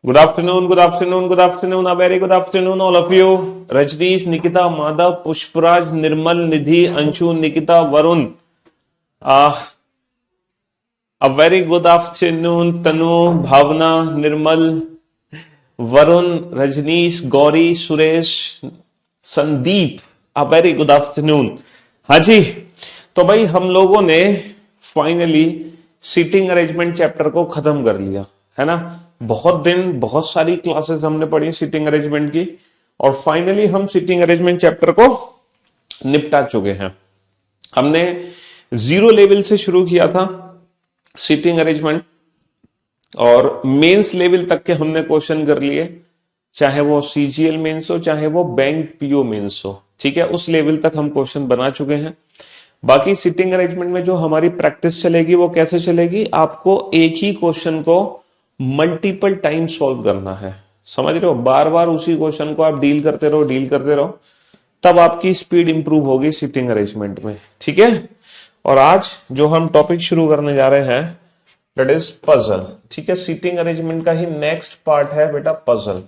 Good afternoon, good afternoon, good afternoon, a very good afternoon, all of you. Rajneesh, Nikita, Madhav, Pushparaj, Nirmal, Nidhi, Anshu, Nikita, Varun. A very good afternoon, Tanu, Bhavna, Nirmal, Varun, Rajneesh, Gauri, Suresh, Sandeep. A very good afternoon. हाँ जी, तो भाई हम लोगों ने finally seating arrangement chapter को खत्म कर लिया है ना. बहुत दिन बहुत सारी क्लासेस हमने पढ़ी सीटिंग अरेंजमेंट की और फाइनली हम सीटिंग अरेंजमेंट चैप्टर को निपटा चुके हैं. हमने जीरो लेवल से शुरू किया था सीटिंग अरेंजमेंट और मेंस लेवल तक के हमने क्वेश्चन कर लिए, चाहे वो सीजीएल मेंस हो चाहे वो बैंक पीओ मेंस हो. ठीक है, उस लेवल तक हम क्वेश्चन बना चुके हैं. बाकी सिटिंग अरेंजमेंट में जो हमारी प्रैक्टिस चलेगी वो कैसे चलेगी, आपको एक ही क्वेश्चन को मल्टीपल टाइम सॉल्व करना है. समझ रहे हो, बार बार उसी क्वेश्चन को आप डील करते रहो, तब आपकी स्पीड इंप्रूव होगी सिटिंग अरेंजमेंट में. ठीक है, और आज जो हम टॉपिक शुरू करने जा रहे हैं दैट इज पजल. ठीक है, सीटिंग अरेंजमेंट का ही नेक्स्ट पार्ट है बेटा पजल.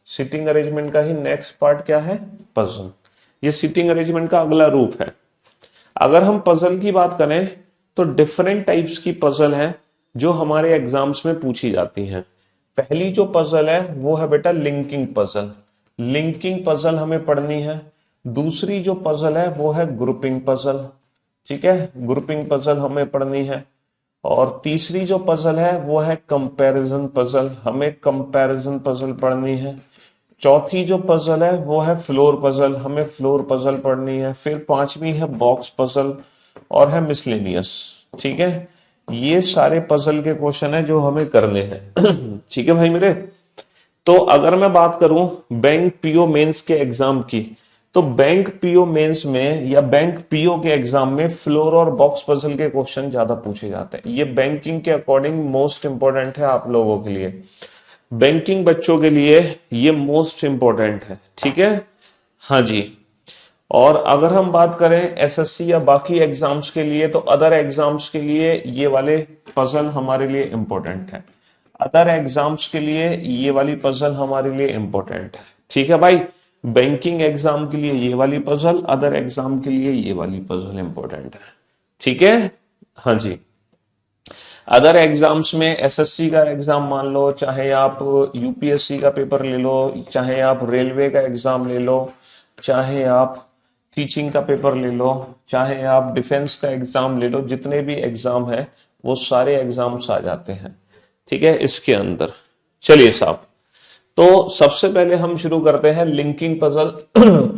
सीटिंग अरेंजमेंट का ही नेक्स्ट पार्ट क्या है, पजल. ये सीटिंग अरेंजमेंट का अगला रूप है. अगर हम पजल की बात करें तो डिफरेंट टाइप्स की पजल है जो हमारे एग्जाम्स में पूछी जाती हैं. पहली जो पजल है वो है बेटा लिंकिंग पजल. लिंकिंग पजल हमें पढ़नी है. दूसरी जो पजल है वो है ग्रुपिंग पजल. ठीक है, ग्रुपिंग पजल हमें पढ़नी है. और तीसरी जो पजल है वो है कंपैरिजन पजल. हमें कंपैरिजन पजल पढ़नी है. चौथी जो पजल है वो है फ्लोर पजल. हमें फ्लोर पजल पढ़नी है. फिर पांचवी है बॉक्स पजल और है मिसलेनियस. ठीक है, ये सारे पजल के क्वेश्चन है जो हमें करने हैं. ठीक है भाई मेरे. तो अगर मैं बात करूं बैंक पीओ मेंस के एग्जाम की, तो बैंक पीओ मेंस में या बैंक पीओ के एग्जाम में फ्लोर और बॉक्स पजल के क्वेश्चन ज्यादा पूछे जाते हैं. ये बैंकिंग के अकॉर्डिंग मोस्ट इंपॉर्टेंट है आप लोगों के लिए. बैंकिंग बच्चों के लिए ये मोस्ट इंपॉर्टेंट है. ठीक है, हाँ जी. और अगर हम बात करें एसएससी या बाकी एग्जाम्स के लिए, तो अदर एग्जाम्स के लिए ये वाले पजल हमारे लिए इंपॉर्टेंट है. अदर एग्जाम्स के लिए ये वाली पजल हमारे लिए इंपॉर्टेंट है. ठीक है भाई, बैंकिंग एग्जाम के लिए ये वाली पजल, अदर एग्जाम के लिए ये वाली पजल इंपॉर्टेंट है. ठीक है, हाँ जी. अदर एग्जाम्स में एसएससी का एग्जाम मान लो, चाहे आप यूपीएससी का पेपर ले लो, चाहे आप रेलवे का एग्जाम ले लो, चाहे आप टीचिंग का पेपर ले लो, चाहे आप डिफेंस का एग्जाम ले लो, जितने भी एग्जाम है वो सारे एग्जाम्स आ जाते हैं. ठीक है, इसके अंदर. चलिए साहब, तो सबसे पहले हम शुरू करते हैं लिंकिंग पजल.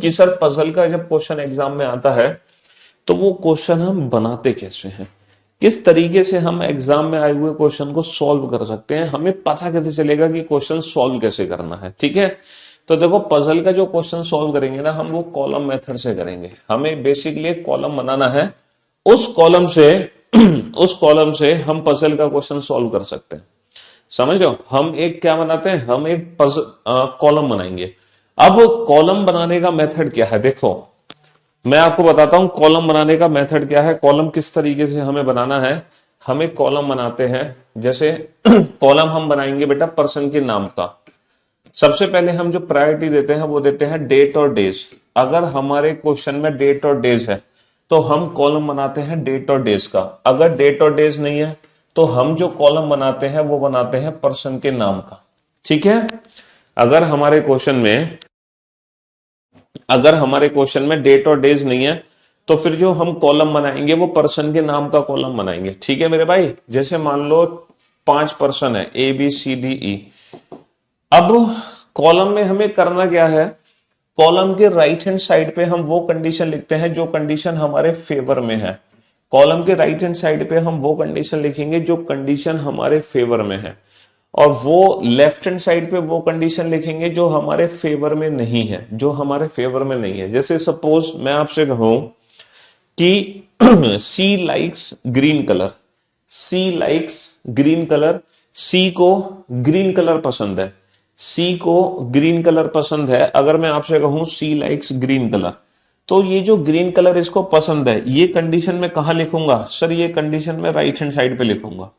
कि सर पजल का जब क्वेश्चन एग्जाम में आता है तो वो क्वेश्चन हम बनाते कैसे हैं, किस तरीके से हम एग्जाम में आए हुए क्वेश्चन को सॉल्व कर सकते हैं, हमें पता कैसे चलेगा कि क्वेश्चन सॉल्व कैसे करना है. ठीक है, तो देखो पजल का जो क्वेश्चन सॉल्व करेंगे ना, हम वो कॉलम मेथड से करेंगे. हमें बेसिकली एक कॉलम बनाना है, उस कॉलम से उस कॉलम से हम पजल का क्वेश्चन सॉल्व कर सकते हैं. समझ लो, हम एक क्या बनाते हैं, हम एक कॉलम बनाएंगे. अब कॉलम बनाने का मेथड क्या है, देखो मैं आपको बताता हूं कॉलम बनाने का मेथड क्या है. कॉलम किस तरीके से हमें बनाना है. हमें कॉलम बनाते हैं, जैसे कॉलम हम बनाएंगे बेटा पर्सन के नाम का. सबसे पहले हम जो प्रायोरिटी देते हैं वो देते हैं डेट और डेज. अगर हमारे क्वेश्चन में डेट और डेज है तो हम कॉलम बनाते हैं डेट और डेज का. अगर डेट और डेज नहीं है तो हम जो कॉलम बनाते हैं वो बनाते हैं पर्सन के नाम का. ठीक है, अगर हमारे क्वेश्चन में डेट और डेज नहीं है तो फिर जो हम कॉलम बनाएंगे वो पर्सन के नाम का कॉलम बनाएंगे. ठीक है मेरे भाई, जैसे मान लो 5 पर्सन है A B C D E. अब कॉलम में हमें करना क्या है, कॉलम के राइट हैंड साइड पे हम वो कंडीशन लिखते हैं जो कंडीशन हमारे फेवर में है. कॉलम के राइट हैंड साइड पे हम वो कंडीशन लिखेंगे जो कंडीशन हमारे फेवर में है, और वो लेफ्ट हैंड साइड पे वो कंडीशन लिखेंगे जो हमारे फेवर में नहीं है, जो हमारे फेवर में नहीं है. जैसे सपोज मैं आपसे कहूं कि सी लाइक्स ग्रीन कलर, सी लाइक्स ग्रीन कलर, सी को ग्रीन कलर पसंद है, सी को ग्रीन कलर पसंद है. अगर मैं आपसे कहूं सी लाइक्स ग्रीन कलर, तो ये जो ग्रीन कलर इसको पसंद है, ये कंडीशन में कहां लिखूंगा सर, ये कंडीशन में राइट हैंड साइड पे लिखूंगा.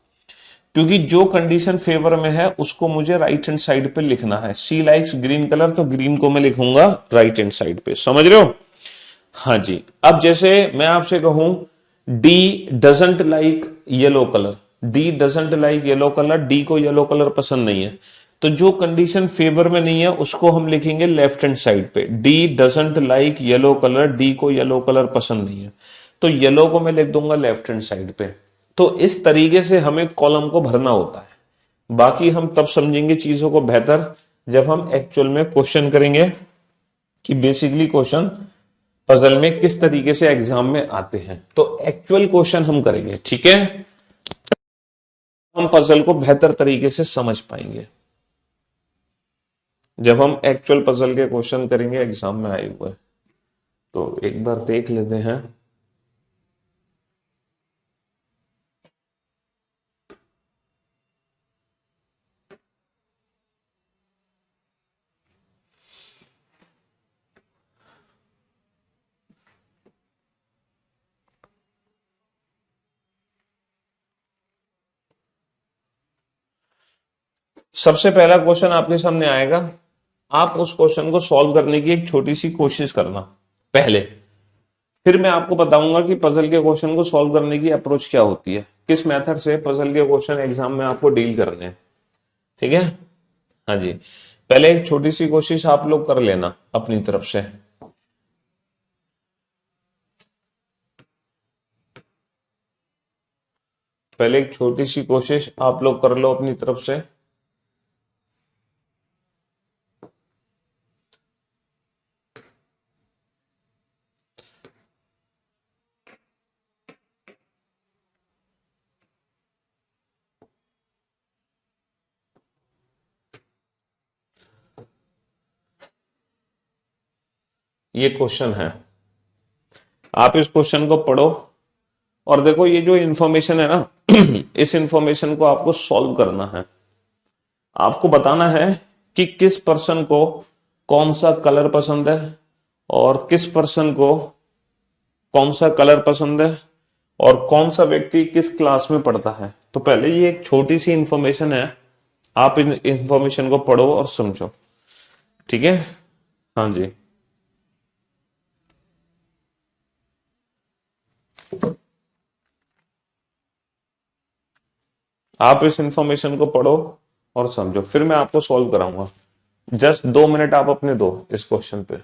क्योंकि जो कंडीशन फेवर में है उसको मुझे राइट हैंड साइड पे लिखना है। सी लाइक्स ग्रीन कलर, तो ग्रीन को मैं लिखूंगा राइट हैंड साइड पे, समझ रहे हो? हाँ जी। अब जैसे मैं आपसे कहूं D doesn't like yellow colour, D doesn't like yellow colour, D को येलो कलर पसंद नहीं है, तो जो कंडीशन फेवर में नहीं है उसको हम लिखेंगे लेफ्ट हैंड साइड पे। D doesn't like yellow colour, D को येलो कलर पसंद नहीं है, तो येलो को मैं लिख दूंगा लेफ्ट हैंड साइड पे। तो इस तरीके से हमें कॉलम को भरना होता है। बाकी हम तब समझेंगे चीजों को बेहतर जब हम एक्चुअल में क्वेश्चन करेंगे कि बेसिकली क्वेश्चन पजल में किस तरीके से एग्जाम में आते हैं। तो एक्चुअल क्वेश्चन हम करेंगे, ठीक है? हम पजल को बेहतर तरीके से समझ पाएंगे जब हम एक्चुअल पजल के क्वेश्चन करेंगे एग्जाम में आए हुए। तो एक बार देख लेते हैं। सबसे पहला क्वेश्चन आपके सामने आएगा, आप उस क्वेश्चन को सॉल्व करने की एक छोटी सी कोशिश करना पहले, फिर मैं आपको बताऊंगा कि पजल के क्वेश्चन को सॉल्व करने की अप्रोच क्या होती है, किस मेथड से पजल के क्वेश्चन एग्जाम में आपको डील करने हैं, ठीक है? हाँ जी, पहले एक छोटी सी कोशिश आप लोग कर लेना अपनी तरफ से। पहले एक छोटी सी कोशिश आप लोग कर लो अपनी तरफ से। ये क्वेश्चन है, आप इस क्वेश्चन को पढ़ो और देखो ये जो इंफॉर्मेशन है ना इस इंफॉर्मेशन को आपको सॉल्व करना है। आपको बताना है कि किस पर्सन को कौन सा कलर पसंद है और किस पर्सन को कौन सा कलर पसंद है और कौन सा व्यक्ति किस क्लास में पढ़ता है। तो पहले ये एक छोटी सी इंफॉर्मेशन है, आप इन इंफॉर्मेशन को पढ़ो और समझो, ठीक है? हाँ जी। आप इस इंफॉर्मेशन को पढ़ो और समझो, फिर मैं आपको सॉल्व कराऊंगा। जस्ट 2 मिनट आप अपने दो इस क्वेश्चन पे।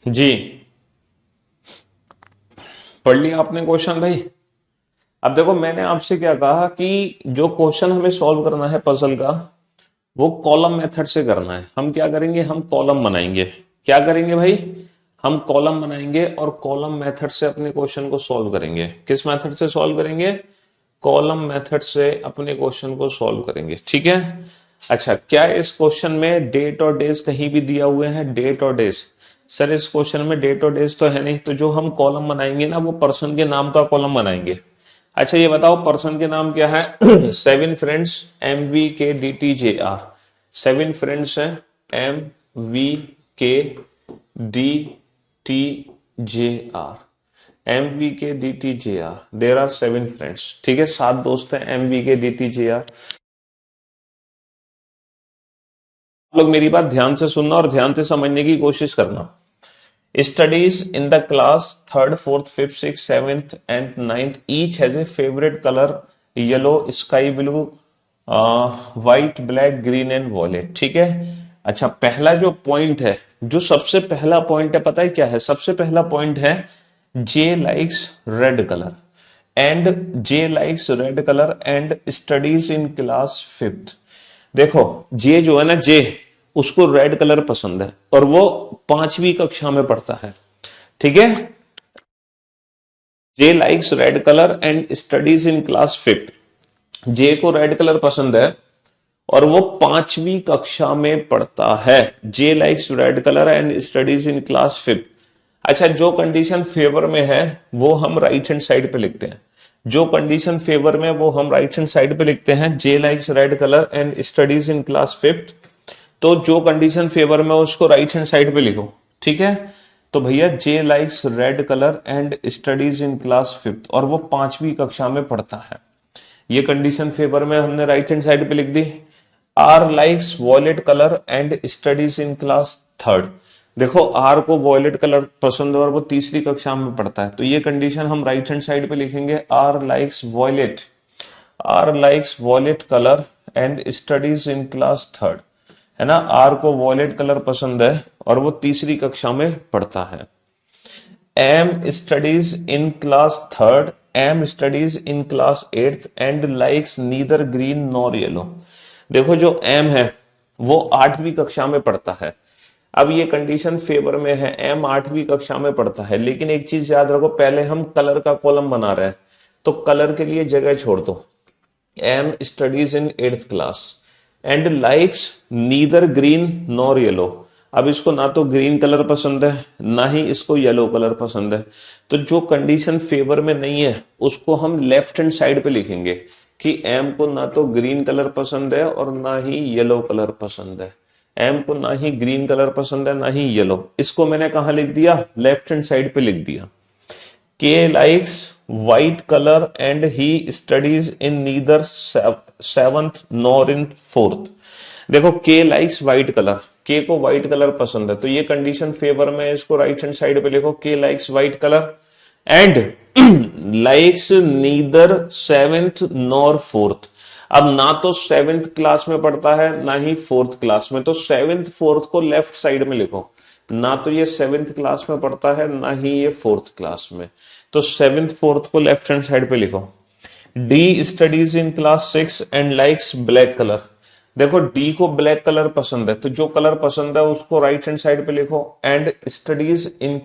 जी, पढ़ लिया आपने क्वेश्चन भाई? अब देखो मैंने आपसे क्या कहा कि जो क्वेश्चन हमें सॉल्व करना है पजल का वो कॉलम मेथड से करना है। हम क्या करेंगे, हम कॉलम बनाएंगे। क्या करेंगे भाई? हम कॉलम बनाएंगे और कॉलम मेथड से अपने क्वेश्चन को सॉल्व करेंगे। किस मेथड से सॉल्व करेंगे? कॉलम मेथड से अपने क्वेश्चन को सॉल्व करेंगे, ठीक है? अच्छा, क्या इस क्वेश्चन में डेट और डेज कहीं भी दिया हुए हैं? डेट और डेज? सर इस क्वेश्चन में डेट और डेज तो है नहीं, तो जो हम कॉलम बनाएंगे ना वो पर्सन के नाम का कॉलम बनाएंगे। अच्छा ये बताओ पर्सन के नाम क्या है? 7 फ्रेंड्स MVKDTJR, 7 फ्रेंड्स है MVKDTJR, MVKDTJR, there are 7 friends, ठीक है? 7 दोस्त हैं MVKDTJR। लोग मेरी बात ध्यान से सुनना और ध्यान से समझने की कोशिश करना। Studies in the class 3rd, 4th, 5th, 6th, 7th and 9th each has a favorite color yellow, sky blue, white, black, green and violet, ठीक है? अच्छा पहला जो पॉइंट है, जो सबसे पहला पॉइंट है पता है क्या है? सबसे पहला पॉइंट है J likes red color and J likes red color and studies in class 5th। देखो J जो है ना J, उसको रेड कलर पसंद है और वो 5वीं कक्षा में पढ़ता है। ठीक है, J likes red colour and studies in class 5th। J को रेड कलर पसंद है और वो 5वीं कक्षा में पढ़ता है। J likes red colour and studies in class 5th। अच्छा, जो कंडीशन फेवर में है वो हम राइट हैंड साइड पे लिखते हैं। जो कंडीशन फेवर में वो हम राइट हैंड साइड पे लिखते हैं, J likes red colour and studies in class 5th। तो जो कंडीशन फेवर में उसको राइट हैंड साइड पे लिखो। ठीक है, तो भैया J likes red colour and studies in class 5th और वो 5वीं कक्षा में पढ़ता है। ये कंडीशन फेवर में हमने राइट हैंड साइड पे लिख दी। R likes violet colour and studies in class 3rd। देखो, आर को वॉयलेट कलर पसंद है और वो 3री कक्षा में पढ़ता है, तो ये कंडीशन हम राइट हैंड साइड पे लिखेंगे। R likes violet colour and studies in class 3rd, है ना। आर को वॉयलेट कलर पसंद है और वो 3री कक्षा में पढ़ता है। M studies in class 3rd, M studies in class 8th and likes neither green nor yellow. देखो, जो एम है वो 8वीं कक्षा में पढ़ता है। अब ये कंडीशन फेवर में है, एम 8वीं कक्षा में पढ़ता है, लेकिन एक चीज याद रखो, पहले हम कलर का कॉलम बना रहे हैं तो कलर के लिए जगह छोड़ दो। M studies in 8th class and likes neither green nor yellow. अब इसको ना तो ग्रीन कलर पसंद है ना ही इसको येलो कलर पसंद है, तो जो कंडीशन फेवर में नहीं है उसको हम लेफ्ट हैंड साइड पे लिखेंगे कि एम को ना तो ग्रीन कलर पसंद है और ना ही येलो कलर पसंद है। एम को ना ही ग्रीन कलर पसंद है ना ही येलो। इसको मैंने कहा लिख दिया, लेफ्ट हैंड साइड पे लिख दिया। के likes white colour and he studies in neither 7th nor in 4th। देखो, के लाइक्स व्हाइट कलर, के को व्हाइट कलर पसंद है, तो ये कंडीशन फेवर में, इसको राइट हैंड साइड पे लिखो। के likes white colour and likes neither 7th nor 4th। अब ना तो 7th क्लास में पढ़ता है ना ही 4th क्लास में, तो 7th 4th को लेफ्ट साइड में लिखो। ना तो ये 7th क्लास में पढ़ता है ना ही ये 4th क्लास में, तो 7th 4th को लेफ्ट हैंड साइड पे लिखो। D studies in class 6 and likes black colour. देखो, डी को ब्लैक कलर पसंद है, तो जो कलर पसंद है उसको राइट हैंड साइड पे लिखो। एंड स्टडीज इन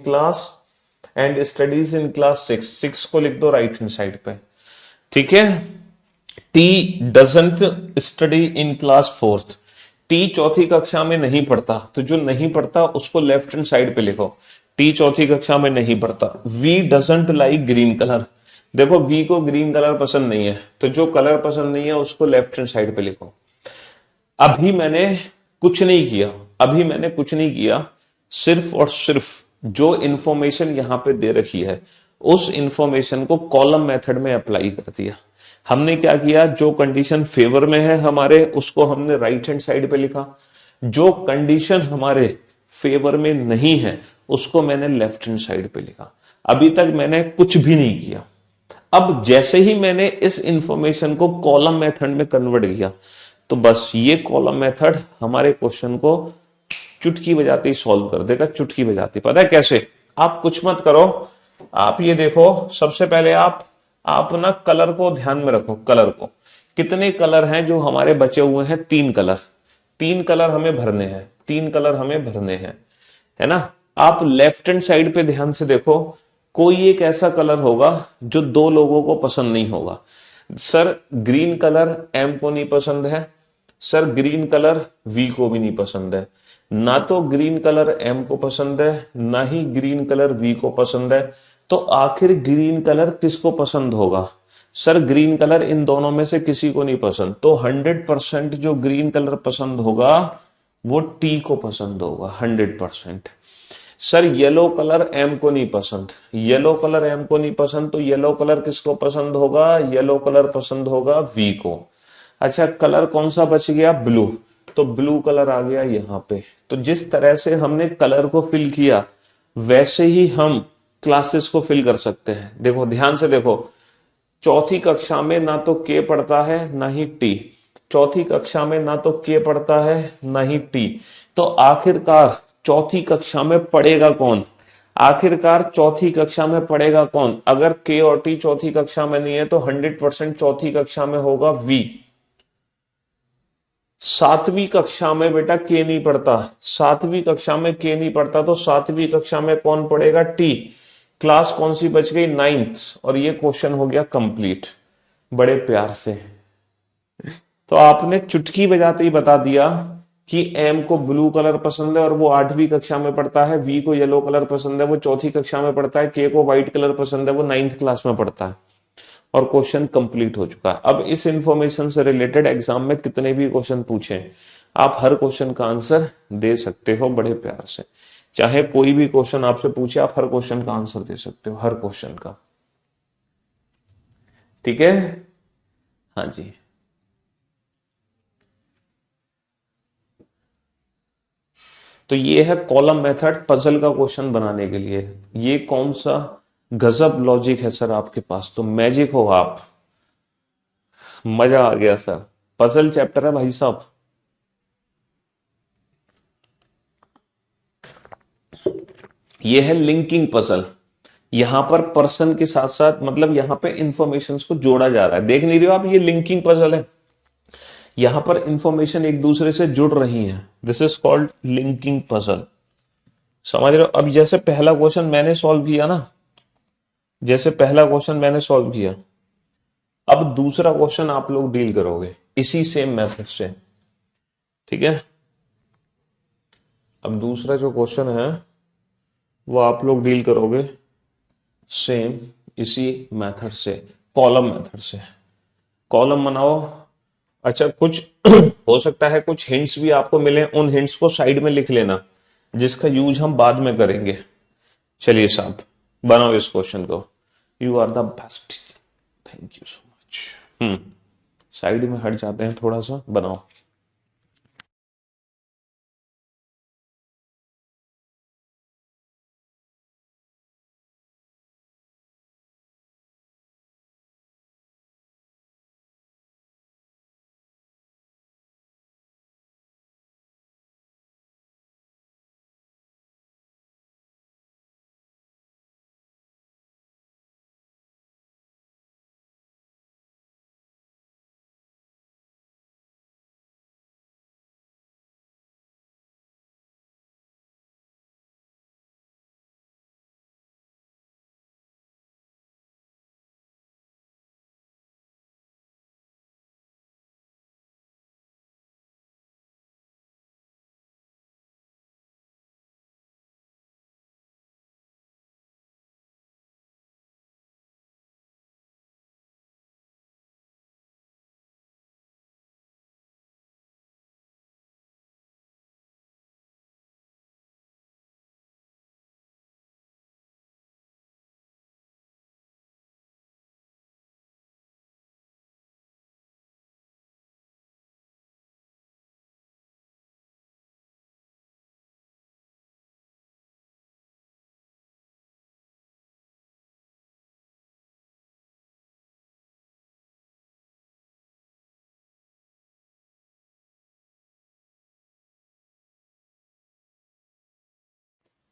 क्लास 6 को लिख दो राइट हैंड साइड पे। ठीक है। T doesn't study in class 4th। T 4थी कक्षा में नहीं पढ़ता, तो जो नहीं पढ़ता उसको लेफ्ट हैंड साइड पे लिखो। टी 4थी कक्षा में नहीं पढ़ता। V doesn't like green colour. देखो, वी को ग्रीन कलर पसंद नहीं है, तो जो कलर पसंद नहीं है उसको लेफ्ट हैंड साइड पे लिखो। अभी मैंने कुछ नहीं किया, सिर्फ और सिर्फ जो इंफॉर्मेशन यहां पे दे रखी है उस इंफॉर्मेशन को कॉलम मेथड में अप्लाई कर दिया। हमने क्या किया, जो कंडीशन फेवर में है हमारे उसको हमने राइट हैंड साइड पे लिखा, जो कंडीशन हमारे फेवर में नहीं है उसको मैंने लेफ्ट हैंड साइड पे लिखा। अभी तक मैंने कुछ भी नहीं किया। अब जैसे ही मैंने इस इंफॉर्मेशन को कॉलम मेथड में कन्वर्ट किया, तो बस ये कॉलम मेथड हमारे क्वेश्चन को चुटकी बजाते ही सॉल्व कर देगा। चुटकी बजाती, पता है कैसे? आप कुछ मत करो, आप ये देखो, सबसे पहले आप ना कलर को ध्यान में रखो। कलर को, कितने कलर हैं जो हमारे बचे हुए हैं? 3 कलर। 3 कलर हमें भरने हैं, 3 कलर हमें भरने हैं, है ना। आप लेफ्ट हैंड साइड पे ध्यान से देखो, कोई एक ऐसा कलर होगा जो 2 लोगों को पसंद नहीं होगा। सर, ग्रीन कलर एम को नहीं पसंद है, सर ग्रीन कलर वी को भी नहीं पसंद है। ना तो ग्रीन कलर एम को पसंद है ना ही ग्रीन कलर वी को पसंद है, तो आखिर ग्रीन कलर किसको पसंद होगा? सर, ग्रीन कलर इन दोनों में से किसी को नहीं पसंद, तो 100% जो ग्रीन कलर पसंद होगा वो टी को पसंद होगा, 100%। सर, येलो कलर एम को नहीं पसंद, येलो कलर एम को नहीं पसंद, तो येलो कलर किसको पसंद होगा? येलो कलर पसंद होगा वी को। अच्छा, कलर कौन सा बच गया? ब्लू, तो ब्लू कलर आ गया यहां पे। तो जिस तरह से हमने कलर को फिल किया वैसे ही हम क्लासेस को फिल कर सकते हैं। देखो, ध्यान से देखो, 4थी कक्षा में ना तो के पढ़ता है ना ही टी, 4थी कक्षा में ना तो के पढ़ता है ना ही टी, तो आखिरकार 4थी कक्षा में पढ़ेगा कौन? आखिरकार 4थी कक्षा में पढ़ेगा कौन? अगर के और टी 4थी कक्षा में नहीं है तो 100% 4थी कक्षा में होगा वी। सातवीं कक्षा में बेटा के नहीं पढ़ता, सातवीं कक्षा में के नहीं पढ़ता, तो सातवीं कक्षा में कौन पढ़ेगा? टी। क्लास कौन सी बच गई? नाइन्थ। और ये क्वेश्चन हो गया कंप्लीट बड़े प्यार से। तो आपने चुटकी बजाते ही बता दिया कि एम को ब्लू कलर पसंद है और वो आठवीं कक्षा में पढ़ता है, वी को येलो कलर पसंद है, वो चौथी कक्षा में पढ़ता है, के को व्हाइट कलर पसंद है, वो नाइन्थ क्लास में पढ़ता है। और क्वेश्चन कंप्लीट हो चुका है। अब इस इंफॉर्मेशन से रिलेटेड एग्जाम में कितने भी क्वेश्चन पूछे, आप हर क्वेश्चन का आंसर दे सकते हो बड़े प्यार से। चाहे कोई भी क्वेश्चन आपसे पूछे, आप हर क्वेश्चन का आंसर दे सकते हो, हर क्वेश्चन का। ठीक है? हाँ जी। तो ये है कॉलम मेथड पजल का क्वेश्चन बनाने के लिए। ये कौन सा गजब लॉजिक है सर आपके पास, तो मैजिक हो आप। मजा आ गया सर। पजल चैप्टर है भाई साहब। ये है लिंकिंग पजल। यहां पर पर्सन के साथ साथ मतलब यहां पे इंफॉर्मेशन को जोड़ा जा रहा है। देख नहीं रहे हो आप, ये लिंकिंग पजल है। यहां पर इंफॉर्मेशन एक दूसरे से जुड़ रही है। This is called linking puzzle. समझ रहे हो? अब जैसे पहला क्वेश्चन मैंने सॉल्व किया ना, जैसे पहला क्वेश्चन मैंने सॉल्व किया, अब दूसरा क्वेश्चन आप लोग डील करोगे इसी सेम मेथड से। ठीक है? अब दूसरा जो क्वेश्चन है वो आप लोग डील करोगे सेम इसी मेथड से, कॉलम मेथड से। कॉलम बनाओ। अच्छा, कुछ हो सकता है कुछ हिंट्स भी आपको मिले, उन हिंट्स को साइड में लिख लेना, जिसका यूज हम बाद में करेंगे। चलिए साहब, बनाओ इस क्वेश्चन को। You are the best. Thank you so much. Side में हट जाते हैं थोड़ा सा, बनाओ।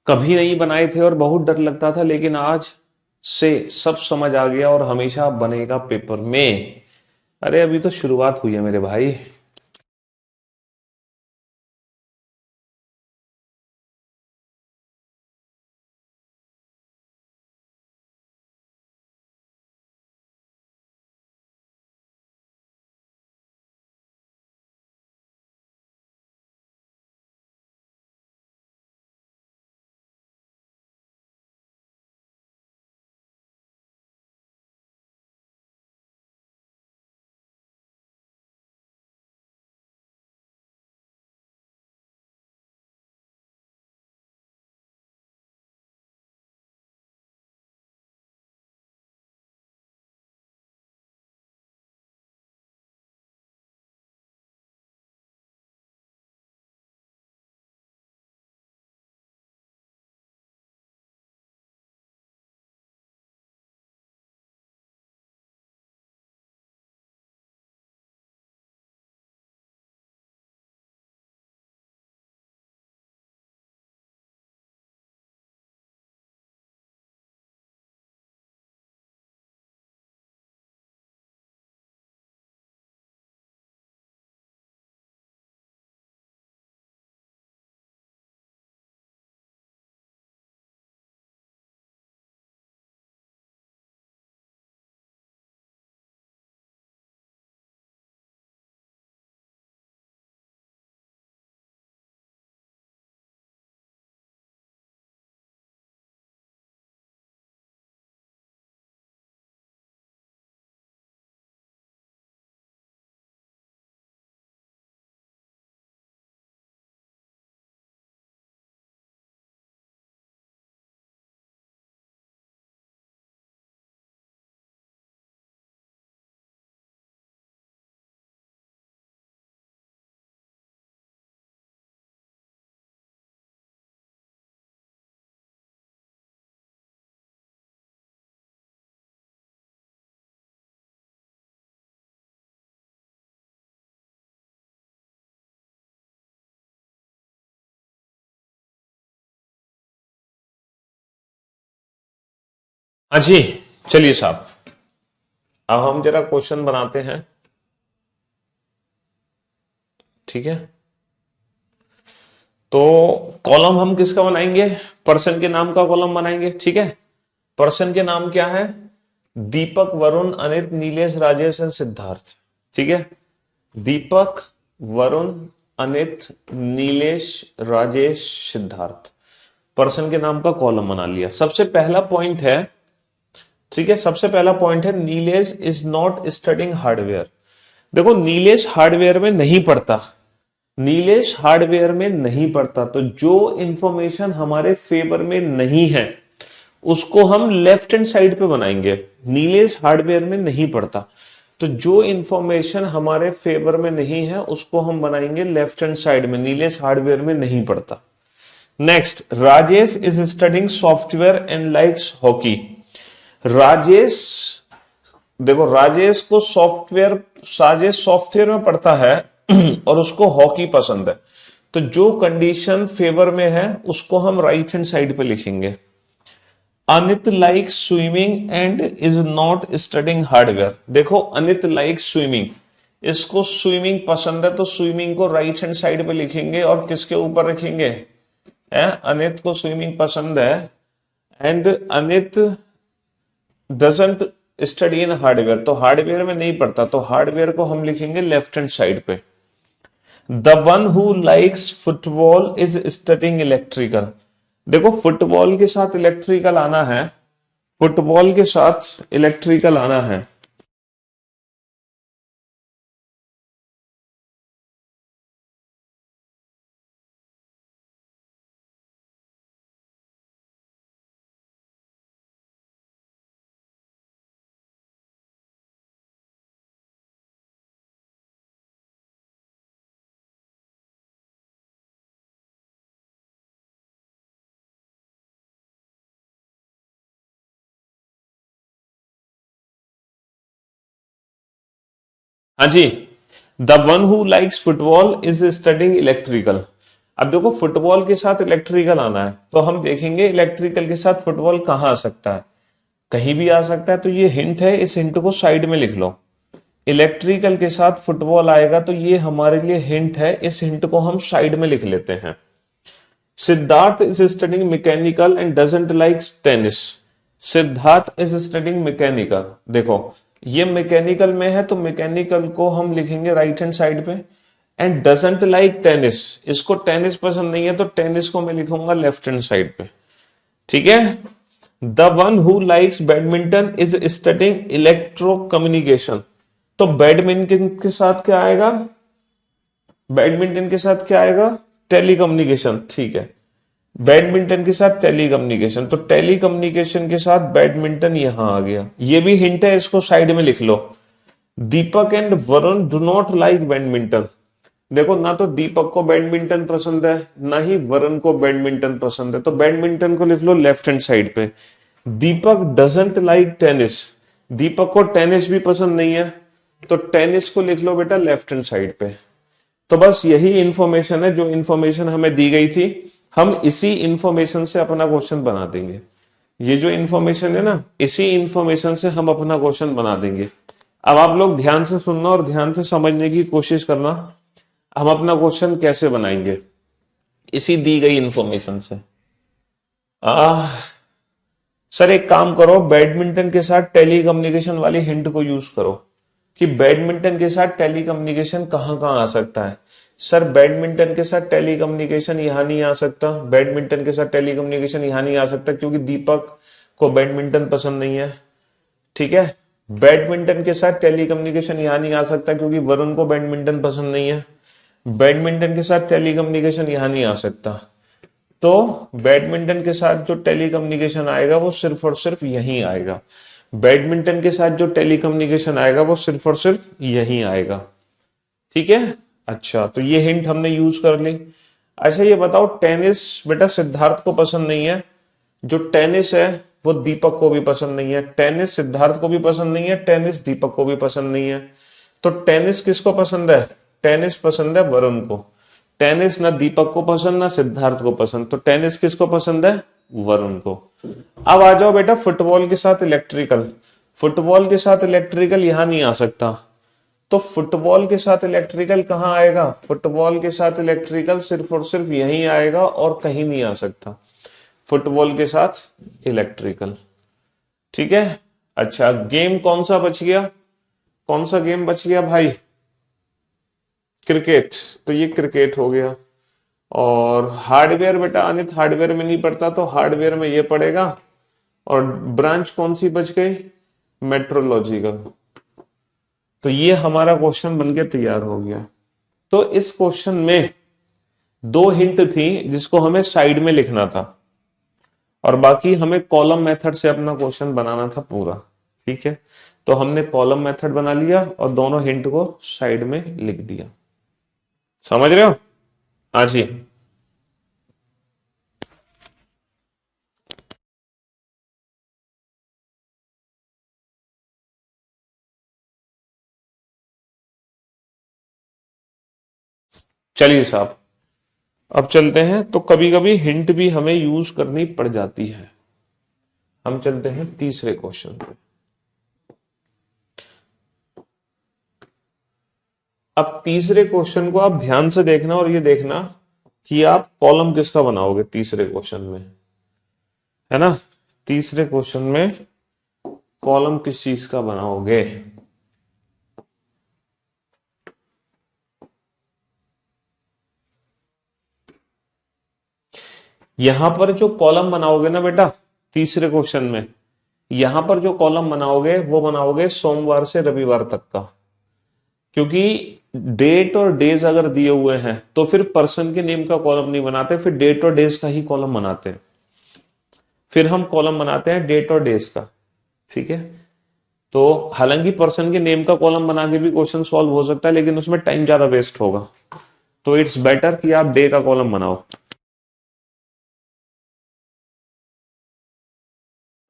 कभी नहीं बनाए थे और बहुत डर लगता था, लेकिन आज से सब समझ आ गया और हमेशा बनेगा पेपर में। अरे अभी तो शुरुआत हुई है मेरे भाई। हाँ जी, चलिए साहब, अब हम जरा क्वेश्चन बनाते हैं। ठीक है, तो कॉलम हम किसका बनाएंगे? पर्सन के नाम का कॉलम बनाएंगे। ठीक है, पर्सन के नाम क्या है? दीपक, वरुण, अनित, नीलेश, राजेश एंड सिद्धार्थ। ठीक है, दीपक, वरुण, अनित, नीलेश, राजेश, सिद्धार्थ, पर्सन के नाम का कॉलम बना लिया। सबसे पहला पॉइंट है, ठीक है, सबसे पहला पॉइंट है Nilesh is not studying hardware. देखो, नीलेश हार्डवेयर में नहीं पढ़ता, नीलेश हार्डवेयर में नहीं पढ़ता, तो जो इंफॉर्मेशन हमारे फेवर में नहीं है उसको हम लेफ्ट हैंड साइड पे बनाएंगे। नीलेश हार्डवेयर में नहीं पढ़ता, तो जो इंफॉर्मेशन हमारे फेवर में नहीं है उसको हम बनाएंगे लेफ्ट हैंड साइड में। नीलेश हार्डवेयर में नहीं पढ़ता। Next, Rajesh is studying software and likes hockey. Rajesh, देखो राजेश को सॉफ्टवेयर, राजेश सॉफ्टवेयर में पढ़ता है और उसको हॉकी पसंद है, तो जो कंडीशन फेवर में है उसको हम राइट हैंड साइड पे लिखेंगे। Anit like swimming and is not studying hardware. देखो, अनित लाइक स्विमिंग, इसको स्विमिंग पसंद है, तो स्विमिंग को राइट हैंड साइड पे लिखेंगे और किसके ऊपर रखेंगे? अनित को स्विमिंग पसंद है and Anit doesn't study in hardware, तो हार्डवेयर में नहीं पढ़ता, तो हार्डवेयर को हम लिखेंगे लेफ्ट हैंड साइड पे। The one who likes football is studying electrical. देखो, फुटबॉल के साथ इलेक्ट्रिकल आना है, फुटबॉल के साथ इलेक्ट्रिकल आना है। हाँ जी, the one who likes football is studying electrical. अब देखो, फुटबॉल के साथ इलेक्ट्रिकल आना है, तो हम देखेंगे इलेक्ट्रिकल के साथ फुटबॉल कहां आ सकता है। कहीं भी आ सकता है, तो ये हिंट है, इस हिंट को साइड में लिख लो। इलेक्ट्रिकल के साथ फुटबॉल आएगा, तो ये हमारे लिए हिंट है, इस हिंट को हम साइड में लिख लेते हैं। Siddharth is studying mechanical and doesn't like tennis. Siddharth is studying mechanical, देखो ये मैकेनिकल में है, तो मैकेनिकल को हम लिखेंगे राइट हैंड साइड पे। एंड डजंट लाइक टेनिस, इसको टेनिस पसंद नहीं है, तो टेनिस को मैं लिखूंगा लेफ्ट हैंड साइड पे। ठीक है, the one who likes badminton is studying electro communication, तो बैडमिंटन के साथ क्या आएगा? बैडमिंटन के साथ क्या आएगा? टेलीकम्युनिकेशन। ठीक है, बैडमिंटन के साथ टेलीकम्युनिकेशन, तो टेलीकम्युनिकेशन के साथ बैडमिंटन यहां आ गया, ये भी हिंट है, इसको साइड में लिख लो। Deepak and Varun do not like badminton. देखो, ना तो दीपक को बैडमिंटन पसंद है, ना ही वरुण को बैडमिंटन पसंद है, तो बैडमिंटन को लिख लो लेफ्ट हैंड साइड पे। दीपक डजंट लाइक टेनिस, दीपक को टेनिस भी पसंद नहीं है, तो टेनिस को लिख लो बेटा लेफ्ट हैंड साइड पे। तो बस यही इंफॉर्मेशन है, जो इंफॉर्मेशन हमें दी गई थी, हम इसी इंफॉर्मेशन से अपना क्वेश्चन बना देंगे। ये जो इंफॉर्मेशन है ना, इसी इंफॉर्मेशन से हम अपना क्वेश्चन बना देंगे। अब आप लोग ध्यान से सुनना और ध्यान से समझने की कोशिश करना, हम अपना क्वेश्चन कैसे बनाएंगे इसी दी गई इंफॉर्मेशन से। सर एक काम करो, बैडमिंटन के साथ टेलीकम्युनिकेशन वाली हिंट को यूज करो कि बैडमिंटन के साथ टेलीकम्युनिकेशन कहां कहां आ सकता है। सर बैडमिंटन के साथ टेलीकम्युनिकेशन यहां नहीं आ सकता, बैडमिंटन के साथ टेलीकम्युनिकेशन यहां नहीं आ सकता क्योंकि दीपक को बैडमिंटन पसंद नहीं है। ठीक है, बैडमिंटन के साथ टेलीकम्युनिकेशन यहां नहीं आ सकता क्योंकि वरुण को बैडमिंटन पसंद नहीं है। बैडमिंटन के साथ टेलीकम्युनिकेशन यहां नहीं आ सकता, तो बैडमिंटन के साथ जो टेलीकम्युनिकेशन आएगा वो सिर्फ और सिर्फ यहीं आएगा। बैडमिंटन के साथ जो टेलीकम्युनिकेशन आएगा वो सिर्फ और सिर्फ यहीं आएगा। ठीक है, अच्छा तो ये हिंट हमने यूज कर ली। अच्छा ये बताओ, टेनिस बेटा सिद्धार्थ को पसंद नहीं है, जो टेनिस है वो दीपक को भी पसंद नहीं है। टेनिस सिद्धार्थ को भी पसंद नहीं है, टेनिस दीपक को भी पसंद नहीं है, तो टेनिस किसको पसंद है? टेनिस पसंद है वरुण को। टेनिस ना दीपक को पसंद ना सिद्धार्थ को पसंद, तो टेनिस किसको पसंद है? वरुण को। अब आ जाओ बेटा फुटबॉल के साथ इलेक्ट्रिकल। फुटबॉल के साथ इलेक्ट्रिकल यहां नहीं आ सकता, तो फुटबॉल के साथ इलेक्ट्रिकल कहां आएगा? फुटबॉल के साथ इलेक्ट्रिकल सिर्फ और सिर्फ यहीं आएगा और कहीं नहीं आ सकता, फुटबॉल के साथ इलेक्ट्रिकल। ठीक है। अच्छा, गेम कौन सा बच गया? कौन सा गेम बच गया भाई? क्रिकेट। तो ये क्रिकेट हो गया। और हार्डवेयर बेटा अनित हार्डवेयर में नहीं पड़ता, तो हार्डवेयर में ये पड़ेगा। और ब्रांच कौन सी बच गई? मेट्रोलॉजी का। तो ये हमारा क्वेश्चन बनके तैयार हो गया। तो इस क्वेश्चन में दो हिंट थी जिसको हमें साइड में लिखना था, और बाकी हमें कॉलम मेथड से अपना क्वेश्चन बनाना था पूरा। ठीक है, तो हमने कॉलम मेथड बना लिया और दोनों हिंट को साइड में लिख दिया। समझ रहे हो? हाँ जी। चलिए साहब, अब चलते हैं। तो कभी कभी हिंट भी हमें यूज करनी पड़ जाती है। हम चलते हैं तीसरे क्वेश्चन पे। अब तीसरे क्वेश्चन को आप ध्यान से देखना और ये देखना कि आप कॉलम किसका बनाओगे तीसरे क्वेश्चन में, है ना? तीसरे क्वेश्चन में कॉलम किस चीज का बनाओगे? यहां पर जो कॉलम बनाओगे ना बेटा तीसरे क्वेश्चन में, यहां पर जो कॉलम बनाओगे वो बनाओगे सोमवार से रविवार तक का। क्योंकि डेट और डेज अगर दिए हुए हैं तो फिर पर्सन के नेम का कॉलम नहीं बनाते, फिर डेट और डेज का ही कॉलम बनाते हैं। फिर हम कॉलम बनाते हैं डेट और डेज का। ठीक है। तो हालांकि पर्सन के नेम का कॉलम बना के भी क्वेश्चन सॉल्व हो सकता है, लेकिन उसमें टाइम ज्यादा वेस्ट होगा। तो इट्स बेटर कि आप डे का कॉलम बनाओ।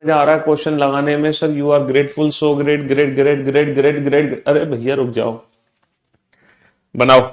मजा आ रहा है क्वेश्चन लगाने में sir. You are grateful, so great, great great great great great. अरे भैया रुक जाओ, बनाओ।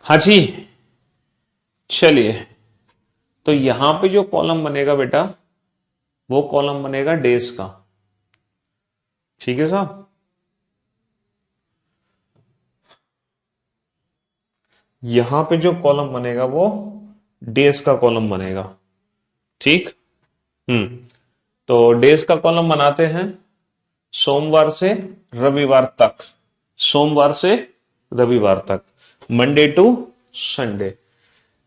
हाँ जी, चलिए। तो यहां पे जो कॉलम बनेगा बेटा, वो कॉलम बनेगा डेज का। ठीक है साहब। यहां पे जो कॉलम बनेगा वो डेज का कॉलम बनेगा। ठीक। हम्म। तो डेज का कॉलम बनाते हैं सोमवार से रविवार तक। सोमवार से रविवार तक, मंडे टू संडे।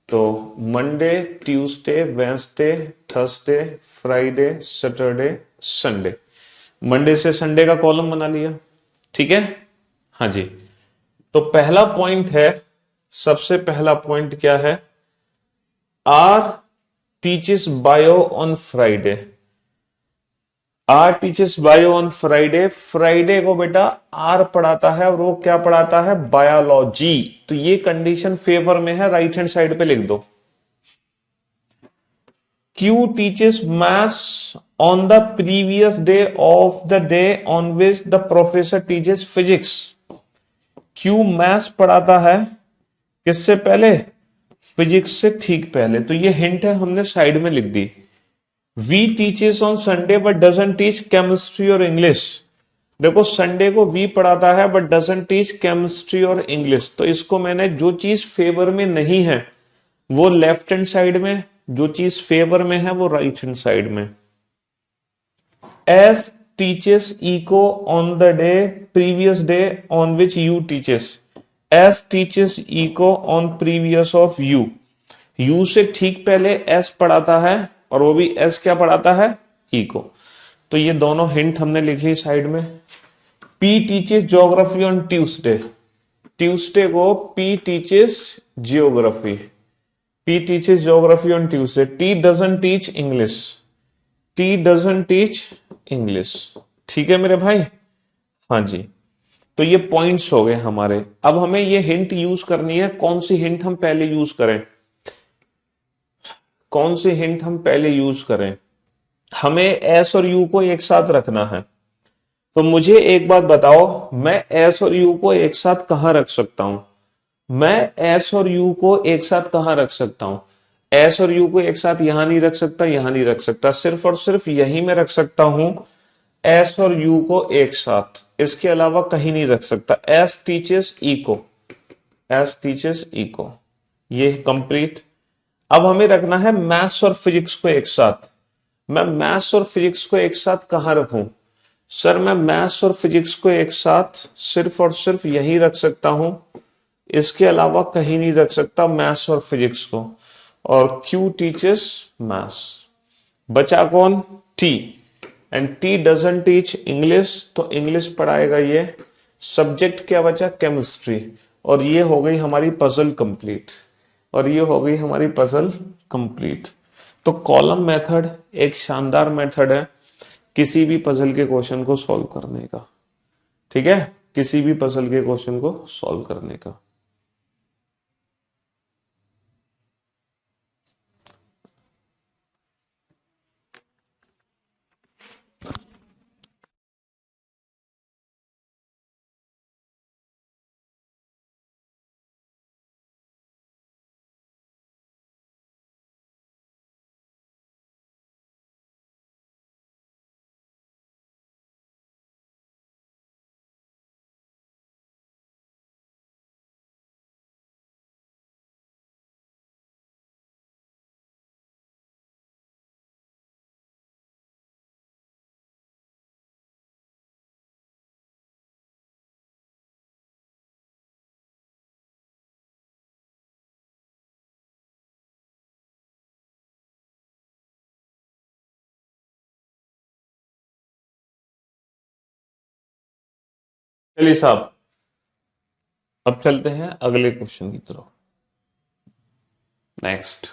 तो Monday, Tuesday, Wednesday, Thursday, Friday, Saturday, Sunday. Monday से संडे का कॉलम बना लिया। ठीक है। हाँ जी। तो पहला पॉइंट है, सबसे पहला पॉइंट क्या है? R teaches bio on Friday. R teaches bio on Friday. Friday को बेटा आर पढ़ाता है, और वो क्या पढ़ाता है? बायोलॉजी। तो ये कंडीशन फेवर में है, राइट हैंड साइड पे लिख दो। Q teaches maths on the previous day of the day on which the professor teaches physics. Q maths पढ़ाता है किससे पहले? फिजिक्स से ठीक पहले। तो ये हिंट है, हमने साइड में लिख दी। V teaches on Sunday but doesn't teach chemistry और इंग्लिश। देखो, संडे को वी पढ़ाता है बट डजंट टीच केमिस्ट्री और इंग्लिश। तो इसको मैंने, जो चीज फेवर में नहीं है वो लेफ्ट हैंड साइड में, जो चीज फेवर में है वो राइट हैंड साइड में। S teaches eco on the day previous day on which you teaches. S teaches eco on previous of you. You से ठीक पहले एस पढ़ाता है, और वो भी एस क्या पढ़ाता है? इको। तो ये दोनों हिंट हमने लिख ली साइड में। P teaches geography on Tuesday. Tuesday को P teaches geography. P teaches geography on Tuesday. T doesn't teach English. T doesn't teach English. ठीक है मेरे भाई। हाँ जी। तो ये पॉइंट्स हो गए हमारे। अब हमें ये हिंट यूज करनी है। कौन सी हिंट हम पहले यूज करें? कौन सी हिंट हम पहले यूज करें? हमें एस और यू को एक साथ रखना है। तो मुझे एक बात बताओ, मैं एस और यू को एक साथ कहां रख सकता हूं? मैं एस और यू को एक साथ कहां रख सकता हूं? एस और यू को एक साथ यहां नहीं रख सकता, यहां नहीं रख सकता, सिर्फ और सिर्फ यहीं में रख सकता हूं। एस और यू को एक साथ, इसके अलावा कहीं नहीं रख सकता। S teaches eco. S teaches eco, ये कंप्लीट। अब हमें रखना है मैथ्स और फिजिक्स को एक साथ। मैं मैथ्स और फिजिक्स को एक साथ कहां रखूं? सर, मैं मैथ्स और फिजिक्स को एक साथ सिर्फ और सिर्फ यहीं रख सकता हूं, इसके अलावा कहीं नहीं रख सकता मैथ्स और फिजिक्स को। और क्यू टीचेस मैथ्स। बचा कौन? T. And T doesn't teach English, तो इंग्लिश पढ़ाएगा ये। सब्जेक्ट क्या बचा? केमिस्ट्री। और ये हो गई हमारी पजल कंप्लीट। और ये हो गई हमारी पजल कंप्लीट। तो कॉलम मेथड एक शानदार मेथड है किसी भी पजल के क्वेश्चन को सॉल्व करने का। ठीक है, किसी भी पजल के क्वेश्चन को सॉल्व करने का। चलिए साहब, अब चलते हैं अगले क्वेश्चन की तरफ। नेक्स्ट,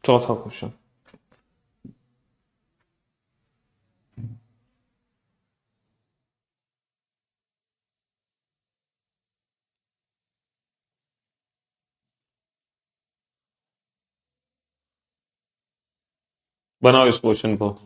चौथा क्वेश्चन। बनाओ इस क्वेश्चन को।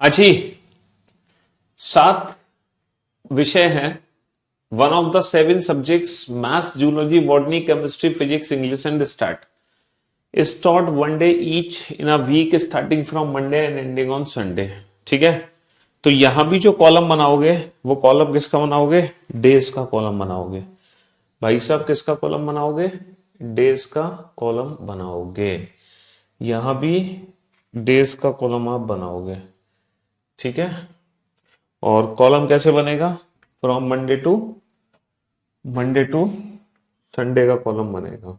अच्छी 7 विषय हैं। One of the 7 subjects maths, zoology, botany, chemistry, physics, English and stat is taught one day each in a week starting from Monday and ending on Sunday। ठीक है, तो यहां भी जो कॉलम बनाओगे वो कॉलम किसका बनाओगे? डेज का कॉलम बनाओगे। भाई साहब किसका कॉलम बनाओगे? डेज का कॉलम बनाओगे। यहां भी डेज का कॉलम आप बनाओगे। ठीक है, और कॉलम कैसे बनेगा? फ्रॉम मंडे टू संडे का कॉलम बनेगा।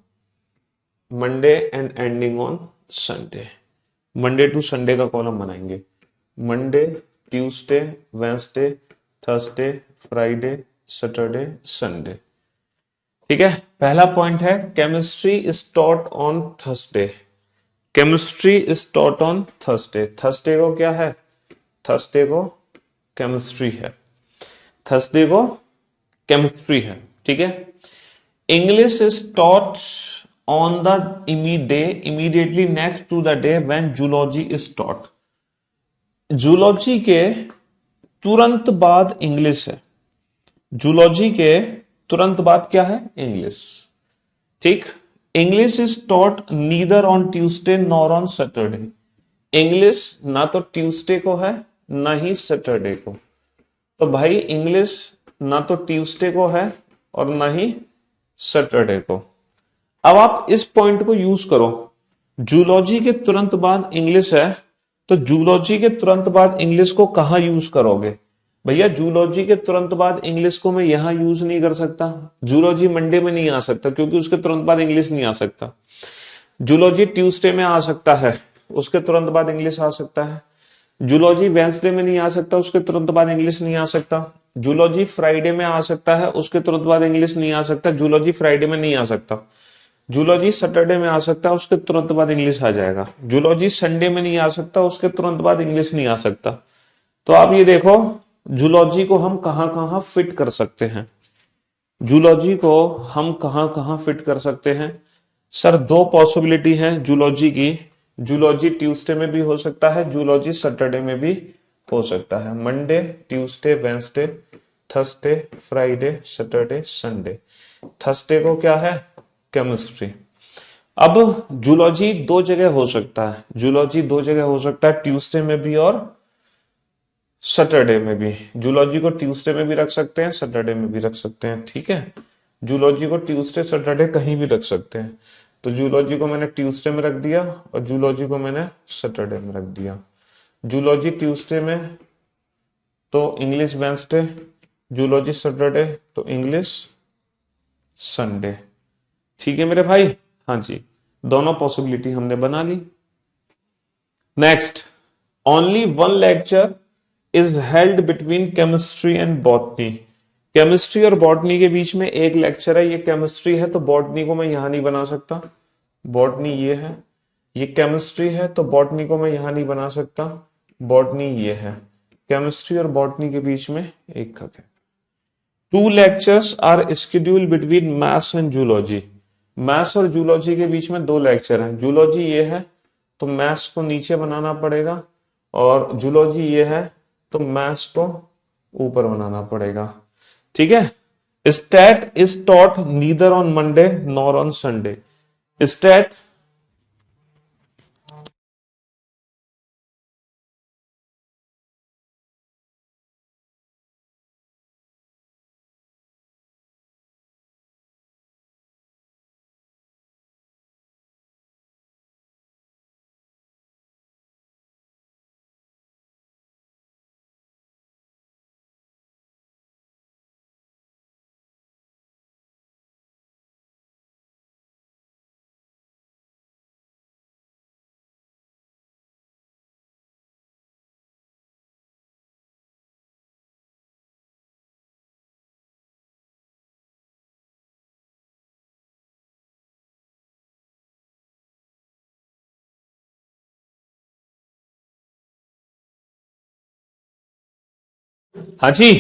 Monday and ending on Sunday. Monday to Sunday का कॉलम बनाएंगे। Monday, Tuesday, Wednesday, Thursday, Friday, Saturday, Sunday. ठीक है, पहला पॉइंट है chemistry is taught on Thursday. Chemistry is taught on Thursday. Thursday को क्या है? थर्सडे को केमिस्ट्री है, थर्सडे को केमिस्ट्री है, ठीक है। English is taught on the immediately next to the day when zoology is taught. Zoology के तुरंत बाद इंग्लिश है, जूलॉजी के तुरंत बाद क्या है? इंग्लिश, ठीक। English is taught neither on Tuesday nor on Saturday. English ना तो ट्यूसडे को है ना ही सैटरडे को। तो भाई इंग्लिश ना तो ट्यूसडे को है और ना ही सैटरडे को। अब आप इस पॉइंट को यूज करो, जूलॉजी के तुरंत बाद इंग्लिश है, तो जूलॉजी के तुरंत बाद इंग्लिश को कहां यूज करोगे? भैया जूलॉजी के तुरंत बाद इंग्लिश को मैं यहां यूज नहीं कर सकता। जूलॉजी मंडे में नहीं आ सकता क्योंकि उसके तुरंत बाद इंग्लिश नहीं आ सकता। जूलॉजी ट्यूसडे में आ सकता है, उसके तुरंत बाद इंग्लिश आ सकता है। जूलॉजी वेंसडे में नहीं आ सकता, उसके तुरंत बाद इंग्लिश नहीं आ सकता। जूलॉजी फ्राइडे में आ सकता है, उसके तुरंत बाद इंग्लिश नहीं आ सकता। जूलॉजी फ्राइडे में नहीं आ सकता। जूलॉजी सैटरडे में आ सकता है, उसके तुरंत बाद इंग्लिश आ जाएगा। जूलॉजी संडे में नहीं आ सकता, उसके तुरंत बाद इंग्लिश नहीं आ सकता। तो आप ये देखो जूलॉजी को हम कहां कहां फिट कर सकते हैं, जूलॉजी को हम कहां कहां फिट कर सकते हैं। सर दो पॉसिबिलिटी है जूलॉजी की, जूलॉजी ट्यूसडे में भी हो सकता है, जूलॉजी सैटरडे में भी हो सकता है। Monday, Tuesday, Wednesday, Thursday, Friday, Saturday, Sunday. Thursday को क्या है? केमिस्ट्री। अब जूलॉजी दो जगह हो सकता है, जूलॉजी दो जगह हो सकता है, ट्यूसडे में भी और सैटरडे में भी। जूलॉजी को ट्यूसडे में भी रख सकते हैं, सैटरडे में भी रख सकते हैं, ठीक है। जूलॉजी को ट्यूसडे सैटरडे कहीं भी रख सकते हैं। तो जूलॉजी को मैंने ट्यूसडे में रख दिया और जूलॉजी को मैंने सैटरडे में रख दिया। जूलॉजी ट्यूसडे में तो इंग्लिश वेंसडे, जूलॉजी सैटरडे तो इंग्लिश संडे, ठीक है मेरे भाई। हाँ जी, दोनों पॉसिबिलिटी हमने बना ली। Next, only one lecture is held between chemistry and botany. Chemistry और बॉटनी के बीच में एक लेक्चर है, ये केमिस्ट्री है तो बॉटनी को मैं यहां नहीं बना सकता। बॉटनी ये है, ये केमिस्ट्री है तो बॉटनी को मैं यहां नहीं बना सकता। बॉटनी ये है, केमिस्ट्री और बॉटनी के बीच में एक खक है। Two lectures are scheduled between maths and zoology. Maths और जूलॉजी के बीच में दो लेक्चर हैं। जूलॉजी ये है तो मैथ्स को नीचे बनाना पड़ेगा, और जूलॉजी ये है तो मैथ्स को ऊपर बनाना पड़ेगा, ठीक है। Stat is taught neither on Monday nor on Sunday. Stat हाँ जी,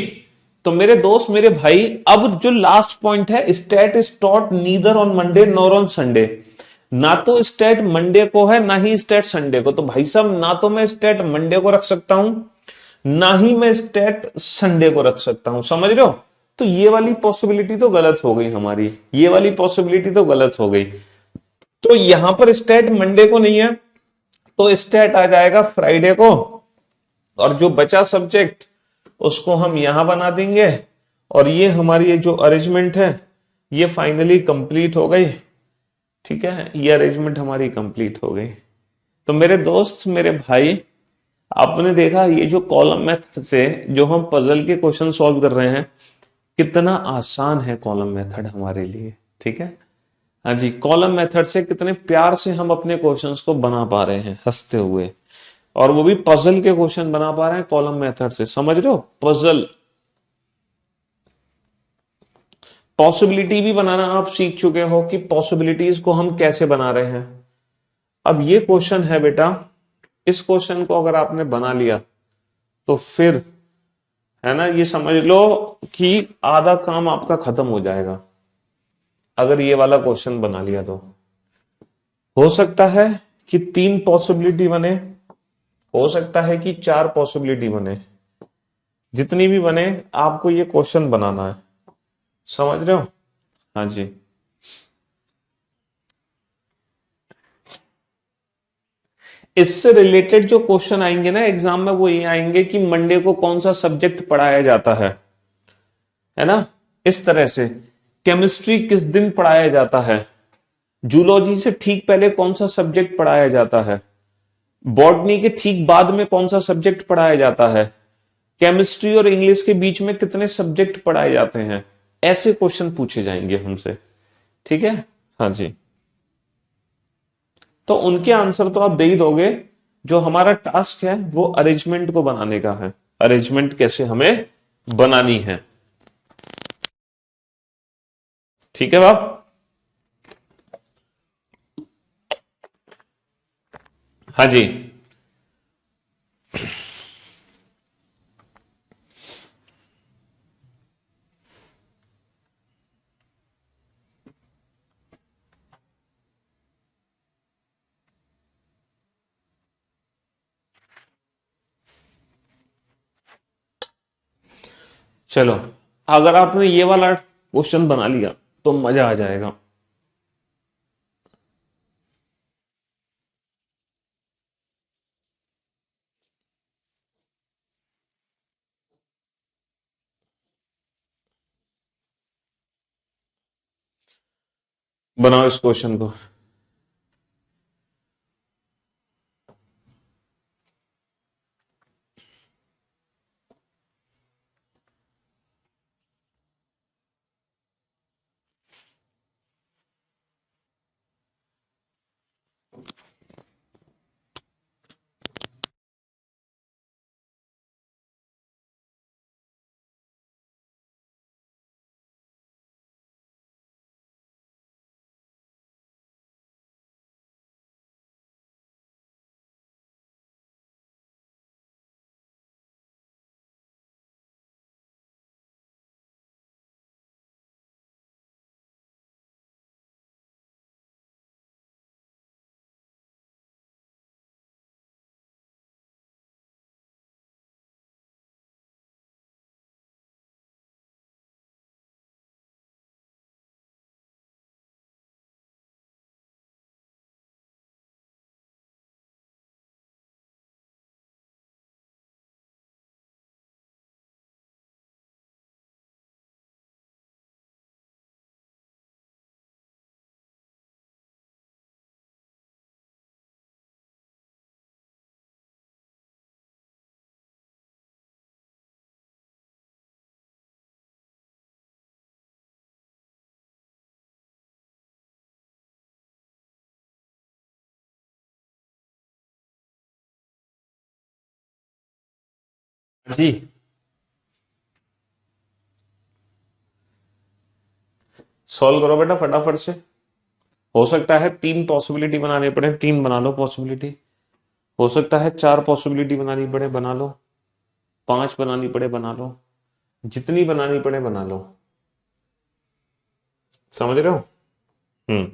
तो मेरे दोस्त मेरे भाई, अब जो लास्ट पॉइंट है, state is taught neither on Monday nor on Sunday. ना तो स्टेट मंडे को है ना ही स्टेट संडे को। तो भाई साहब ना तो मैं स्टेट मंडे को रख सकता हूं ना ही मैं स्टेट संडे को रख सकता हूं, समझ रहे हो। तो ये वाली पॉसिबिलिटी तो गलत हो गई हमारी, ये वाली पॉसिबिलिटी तो गलत हो गई। तो यहां पर स्टेट मंडे को नहीं है तो स्टेट आ जाएगा फ्राइडे को, और जो बचा सब्जेक्ट उसको हम यहां बना देंगे। और ये हमारी ये जो अरेंजमेंट है ये फाइनली कंप्लीट हो गई, ठीक है। ये अरेंजमेंट हमारी कंप्लीट हो गई। तो मेरे दोस्त मेरे भाई, आपने देखा ये जो कॉलम मेथड से जो हम पजल के क्वेश्चन सॉल्व कर रहे हैं, कितना आसान है कॉलम मेथड हमारे लिए, ठीक है। हाँ जी, कॉलम मेथड से कितने प्यार से हम अपने क्वेश्चंस को बना पा रहे हैं हंसते हुए, और वो भी पजल के क्वेश्चन बना पा रहे हैं कॉलम मेथड से, समझ रहे हो। पजल पॉसिबिलिटी भी बनाना आप सीख चुके हो कि पॉसिबिलिटीज को हम कैसे बना रहे हैं। अब ये क्वेश्चन है बेटा, इस क्वेश्चन को अगर आपने बना लिया तो फिर है ना, ये समझ लो कि आधा काम आपका खत्म हो जाएगा। अगर ये वाला क्वेश्चन बना लिया तो हो सकता है कि 3 पॉसिबिलिटी बने, हो सकता है कि 4 पॉसिबिलिटी बने, जितनी भी बने आपको ये क्वेश्चन बनाना है। समझ रहे हो? हाँ जी। इससे रिलेटेड जो क्वेश्चन आएंगे ना एग्जाम में, वो ये आएंगे कि मंडे को कौन सा सब्जेक्ट पढ़ाया जाता है ना, इस तरह से। केमिस्ट्री किस दिन पढ़ाया जाता है, जूलॉजी से ठीक पहले कौन सा सब्जेक्ट पढ़ाया जाता है, बॉटनी के ठीक बाद में कौन सा सब्जेक्ट पढ़ाया जाता है, केमिस्ट्री और इंग्लिश के बीच में कितने सब्जेक्ट पढ़ाए जाते हैं, ऐसे क्वेश्चन पूछे जाएंगे हमसे। ठीक है? हाँ जी। तो उनके आंसर तो आप दे ही दोगे। जो हमारा टास्क है वो अरेंजमेंट को बनाने का है, अरेंजमेंट कैसे हमें बनानी है। ठीक है बाप? हाँ जी। चलो, अगर आपने ये वाला क्वेश्चन बना लिया तो मजा आ जाएगा। बनाओ इस क्वेश्चन को। जी, सॉल्व करो बेटा फटाफट से। हो सकता है 3 पॉसिबिलिटी बनाने पड़े, 3 बना लो पॉसिबिलिटी। हो सकता है 4 पॉसिबिलिटी बनानी पड़े, बना लो। 5 बनानी पड़े, बना लो। जितनी बनानी पड़े बना लो। समझ रहे हो? हम्म।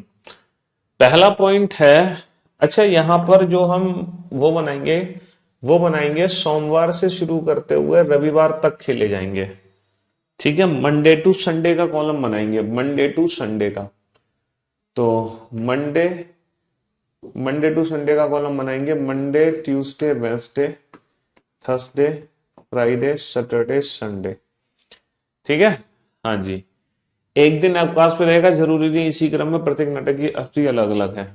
पहला पॉइंट है, अच्छा यहां पर जो हम वो बनाएंगे, वो बनाएंगे सोमवार से शुरू करते हुए रविवार तक खेले जाएंगे। ठीक है? मंडे टू संडे का कॉलम बनाएंगे, मंडे टू संडे का। तो मंडे मंडे टू संडे का कॉलम बनाएंगे, Monday Tuesday Wednesday Thursday Friday Saturday Sunday. ठीक है? हाँ जी। एक दिन अवकाश पे रहेगा, जरूरी नहीं इसी क्रम में, प्रत्येक नाटक की अवधि अलग अलग है।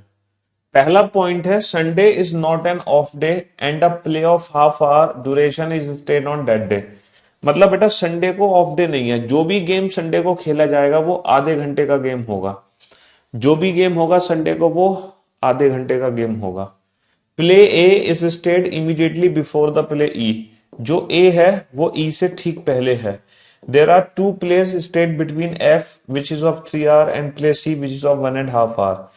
पहला पॉइंट है, Sunday is not an of day and a play of half hour duration is instead on that day. मतलब बेटा संडे को ऑफ डे नहीं है, जो भी गेम संडे को खेला जाएगा वो आधे घंटे का गेम होगा। जो भी गेम होगा संडे को वो आधे घंटे का गेम होगा। Play A is stayed immediately before the play E. जो ए है वो ई से ठीक पहले है। There are 2 plays stayed between F which is of 3 hour and play C which is of 1.5 hour.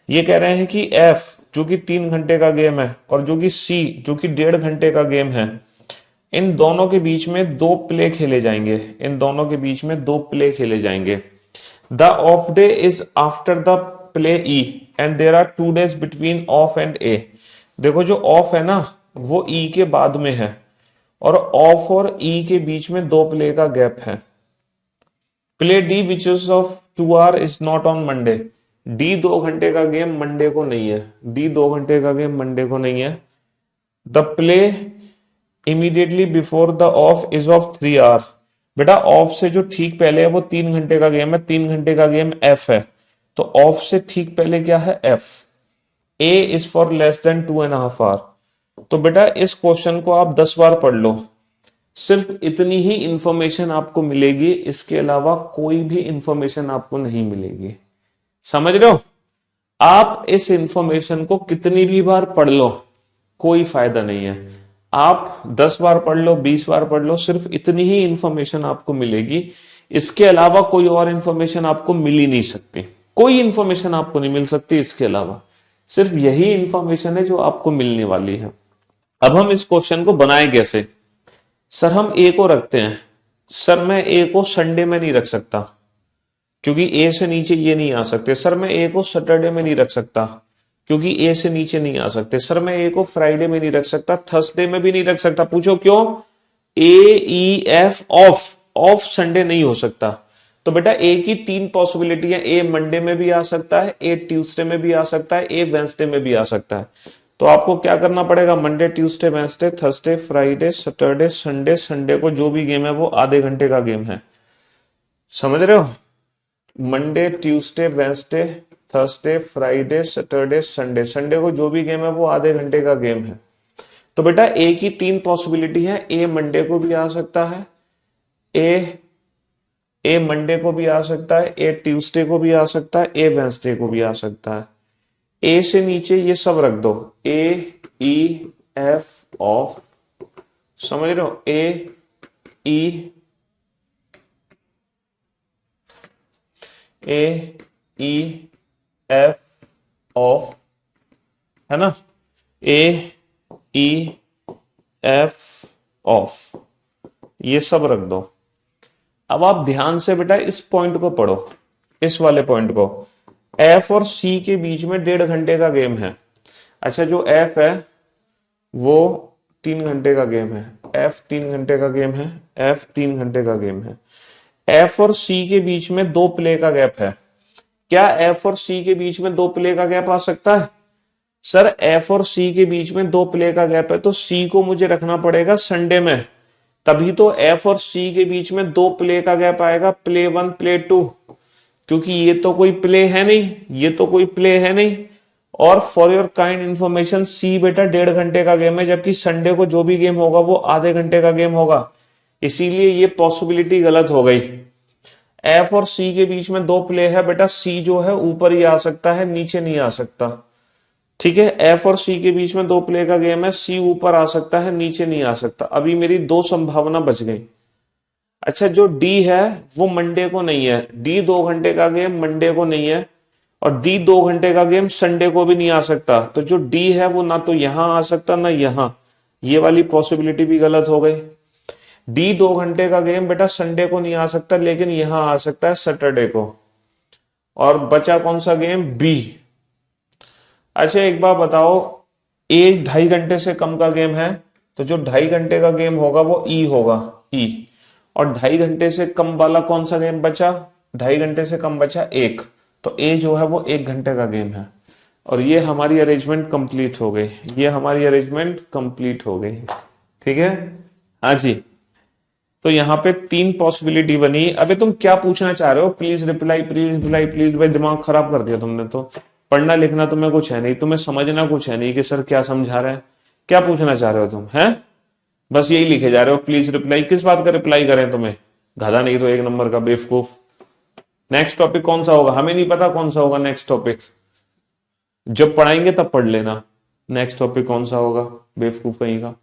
ये कह रहे हैं कि एफ जो कि 3 घंटे का गेम है और जो कि सी जो कि 1.5 घंटे का गेम है, इन दोनों के बीच में दो प्ले खेले जाएंगे, इन दोनों के बीच में दो प्ले खेले जाएंगे। The off day is after the play E and there are 2 days between off and A. देखो जो ऑफ है ना वो ई के बाद में है और ऑफ और ई के बीच में दो प्ले का गैप है। Play D which is of 2 hour is not on Monday. D 2 घंटे का गेम मंडे को नहीं है, डी 2 घंटे का गेम मंडे को नहीं है। The play immediately before the of is of 3 hour। बेटा ऑफ से जो ठीक पहले है वो 3 घंटे का गेम है, 3 घंटे का गेम एफ है, तो ऑफ से ठीक पहले क्या है F. A is for less than 2.5 hour। तो बेटा इस क्वेश्चन को आप 10 बार पढ़ लो, सिर्फ इतनी ही इंफॉर्मेशन आपको मिलेगी, इसके अलावा कोई भी इंफॉर्मेशन आपको नहीं मिलेगी। समझ रहे हो? आप इस इंफॉर्मेशन को कितनी भी बार पढ़ लो कोई फायदा नहीं है। आप 10 बार पढ़ लो, 20 बार पढ़ लो, सिर्फ इतनी ही इंफॉर्मेशन आपको मिलेगी, इसके अलावा कोई और इंफॉर्मेशन आपको मिल ही नहीं सकती, कोई इंफॉर्मेशन आपको नहीं मिल सकती इसके अलावा, सिर्फ यही इंफॉर्मेशन है जो आपको मिलने वाली है। अब हम इस क्वेश्चन को बनाए कैसे? सर हम ए को रखते हैं, सर मैं ए को संडे में नहीं रख सकता क्योंकि ए से नीचे ये नहीं आ सकते। सर मैं ए को सैटरडे में नहीं रख सकता क्योंकि ए से नीचे नहीं आ सकते। सर मैं ए को फ्राइडे में नहीं रख सकता, थर्सडे में भी नहीं रख सकता। पूछो क्यों? A E F off, off Sunday नहीं हो सकता। तो बेटा ए की 3 पॉसिबिलिटी है, ए मंडे में भी आ सकता है, ए ट्यूसडे में भी आ सकता है, ए वेंसडे में भी आ सकता है। तो आपको क्या करना पड़ेगा? Monday Tuesday Wednesday Thursday Friday Saturday Sunday, Sunday को जो भी गेम है वो आधे घंटे का गेम है। समझ रहे हो? Monday Tuesday Wednesday Thursday Friday Saturday Sunday, Sunday को जो भी गेम है वो आधे घंटे का गेम है। तो बेटा ए की 3 पॉसिबिलिटी है, ए मंडे को भी आ सकता है, ए मंडे को भी आ सकता है, ए ट्यूसडे को भी आ सकता है, ए वेंसडे को भी आ सकता है। ए से नीचे ये सब रख दो, ए ई एफ ऑफ, समझ रहे हो? ए ई एफ ऑफ, है ना? ए ई एफ ऑफ, ये सब रख दो। अब आप ध्यान से बेटा इस पॉइंट को पढ़ो, इस वाले पॉइंट को। एफ और सी के बीच में 1.5 घंटे का गेम है। अच्छा जो एफ है वो 3 घंटे का गेम है, एफ 3 घंटे का गेम है, एफ 3 घंटे का गेम है। एफ और सी के बीच में 2 प्ले का गैप है। क्या एफ और सी के बीच में 2 प्ले का गैप आ सकता है? सर एफ और सी के बीच में 2 प्ले का गैप है तो सी को मुझे रखना पड़ेगा संडे में, तभी तो एफ और सी के बीच में 2 प्ले का गैप आएगा, प्ले 1 प्ले 2, क्योंकि ये तो कोई प्ले है नहीं, ये तो कोई प्ले है नहीं। और फॉर योर काइंड इंफॉर्मेशन सी बेटा 1.5 घंटे का गेम है, जबकि संडे को जो भी गेम होगा वो आधे घंटे का गेम होगा, इसीलिए ये पॉसिबिलिटी गलत हो गई। एफ और सी के बीच में 2 प्ले है बेटा, सी जो है ऊपर ही आ सकता है, नीचे नहीं आ सकता। ठीक है, एफ और सी के बीच में 2 प्ले का गेम है, सी ऊपर आ सकता है, नीचे नहीं आ सकता। अभी मेरी 2 संभावना बच गई। अच्छा जो डी है वो मंडे को नहीं है, डी 2 घंटे का गेम मंडे को नहीं है, और डी 2 घंटे का गेम संडे को भी नहीं आ सकता। तो जो डी है वो ना तो यहां आ सकता ना यहां, ये वाली पॉसिबिलिटी भी गलत हो गई। डी 2 घंटे का गेम बेटा संडे को नहीं आ सकता, लेकिन यहां आ सकता है सैटरडे को। और बचा कौन सा गेम? बी। अच्छा एक बात बताओ, ए 2.5 घंटे से कम का गेम है, तो जो 2.5 घंटे का गेम होगा वो ई होगा, ई। और 2.5 घंटे से कम वाला कौन सा गेम बचा? 2.5 घंटे से कम बचा 1, तो ए जो है वो 1 घंटे का गेम है। और ये हमारी अरेंजमेंट कंप्लीट हो गई, ये हमारी अरेंजमेंट कंप्लीट हो गई। ठीक है, हाँ जी। तो यहाँ पे 3 पॉसिबिलिटी बनी। अबे तुम क्या पूछना चाह रहे हो? Please reply, please reply, please. भाई दिमाग खराब कर दिया तुमने तो। पढ़ना लिखना तुम्हें कुछ है नहीं, तुम्हें समझना कुछ है नहीं कि सर क्या समझा रहे हैं। क्या पूछना चाह रहे हो तुम? हैं बस यही लिखे जा रहे हो, प्लीज रिप्लाई। किस बात का रिप्लाई करें तुम्हें? गधा नहीं तो 1 नंबर का बेवकूफ। नेक्स्ट टॉपिक कौन सा होगा? हमें नहीं पता कौन सा होगा नेक्स्ट टॉपिक, जब पढ़ाएंगे तब पढ़ लेना नेक्स्ट टॉपिक कौन सा होगा, बेवकूफ कहीं का।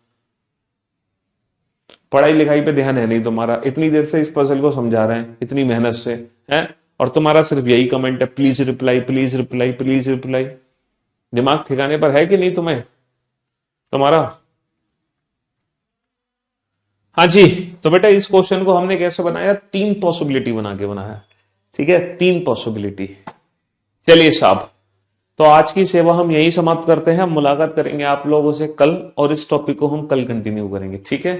पढ़ाई लिखाई पे ध्यान है नहीं तुम्हारा, इतनी देर से इस पजल को समझा रहे हैं इतनी मेहनत से, हैं और तुम्हारा सिर्फ यही कमेंट है, please reply please reply please reply. दिमाग ठिकाने पर है कि नहीं तुम्हें तुम्हारा? हाँ जी। तो बेटा इस क्वेश्चन को हमने कैसे बनाया, 3 पॉसिबिलिटी बना के बनाया। ठीक है, 3 पॉसिबिलिटी। चलिए साहब, तो आज की सेवा हम यही समाप्त करते हैं। हम मुलाकात करेंगे आप लोगों से कल, और इस टॉपिक को हम कल कंटिन्यू करेंगे। ठीक है,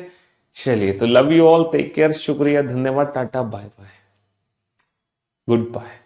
चलिए, तो love you all, take care, शुक्रिया, धन्यवाद, tata, bye bye, good bye.